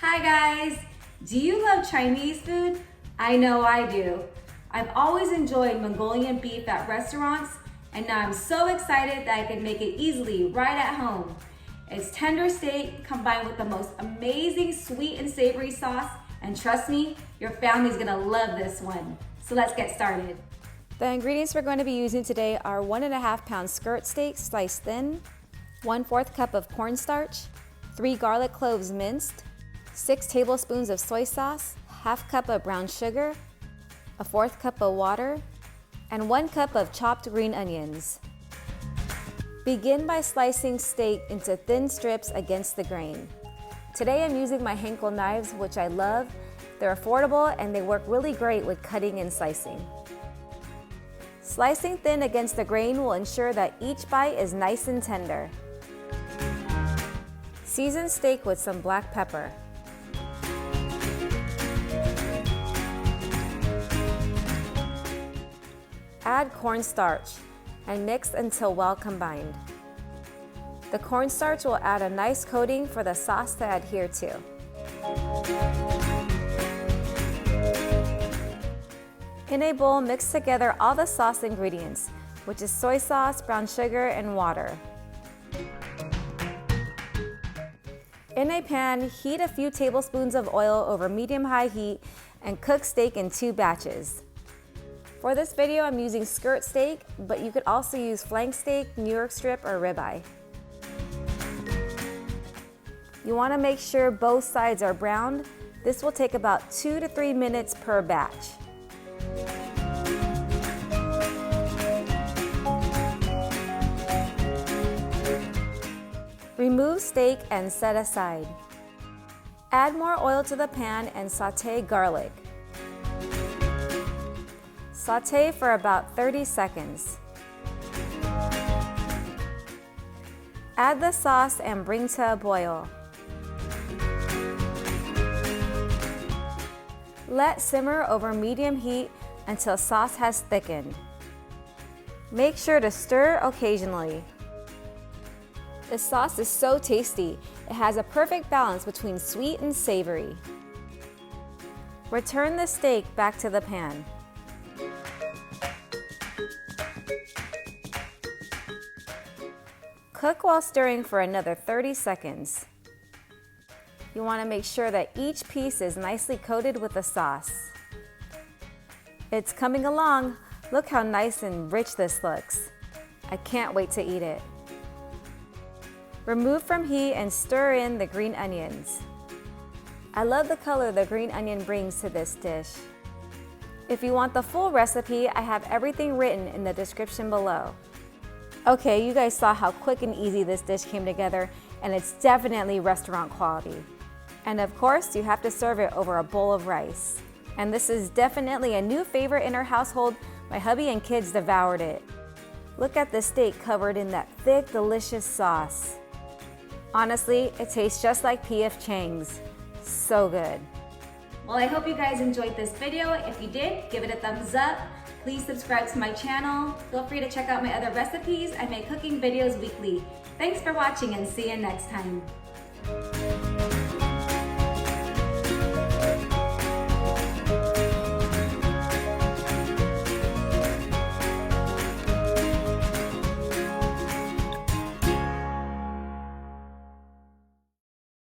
Hi guys! Do you love Chinese food? I know I do. I've always enjoyed Mongolian beef at restaurants, and now I'm so excited that I can make it easily right at home. It's tender steak combined with the most amazing sweet and savory sauce, and trust me, your family's gonna love this one. So let's get started. The ingredients we're going to be using today are 1.5 pound skirt steak sliced thin, 1/4 cup of cornstarch, 3 garlic cloves minced, 6 tablespoons of soy sauce, 1/2 cup of brown sugar, 1/4 cup of water, and 1 cup of chopped green onions. Begin by slicing steak into thin strips against the grain. Today I'm using my Henkel knives, which I love. They're affordable and they work really great with cutting and slicing. Slicing thin against the grain will ensure that each bite is nice and tender. Season steak with some black pepper. Add cornstarch and mix until well combined. The cornstarch will add a nice coating for the sauce to adhere to. In a bowl, mix together all the sauce ingredients, which is soy sauce, brown sugar, and water. In a pan, heat a few tablespoons of oil over medium-high heat and cook steak in 2 batches. For this video, I'm using skirt steak, but you could also use flank steak, New York strip, or ribeye. You want to make sure both sides are browned. This will take about 2 to 3 minutes per batch. Remove steak and set aside. Add more oil to the pan and saute garlic. Saute for about 30 seconds. Add the sauce and bring to a boil. Let simmer over medium heat until sauce has thickened. Make sure to stir occasionally. The sauce is so tasty. It has a perfect balance between sweet and savory. Return the steak back to the pan. Cook while stirring for another 30 seconds. You want to make sure that each piece is nicely coated with the sauce. It's coming along. Look how nice and rich this looks. I can't wait to eat it. Remove from heat and stir in the green onions. I love the color the green onion brings to this dish. If you want the full recipe, I have everything written in the description below. Okay, you guys saw how quick and easy this dish came together, and it's definitely restaurant quality. And of course, you have to serve it over a bowl of rice. And this is definitely a new favorite in our household. My hubby and kids devoured it. Look at the steak covered in that thick, delicious sauce. Honestly, it tastes just like P.F. Chang's. So good. Well, I hope you guys enjoyed this video. If you did, give it a thumbs up. Please subscribe to my channel. Feel free to check out my other recipes. I make cooking videos weekly. Thanks for watching and see you next time.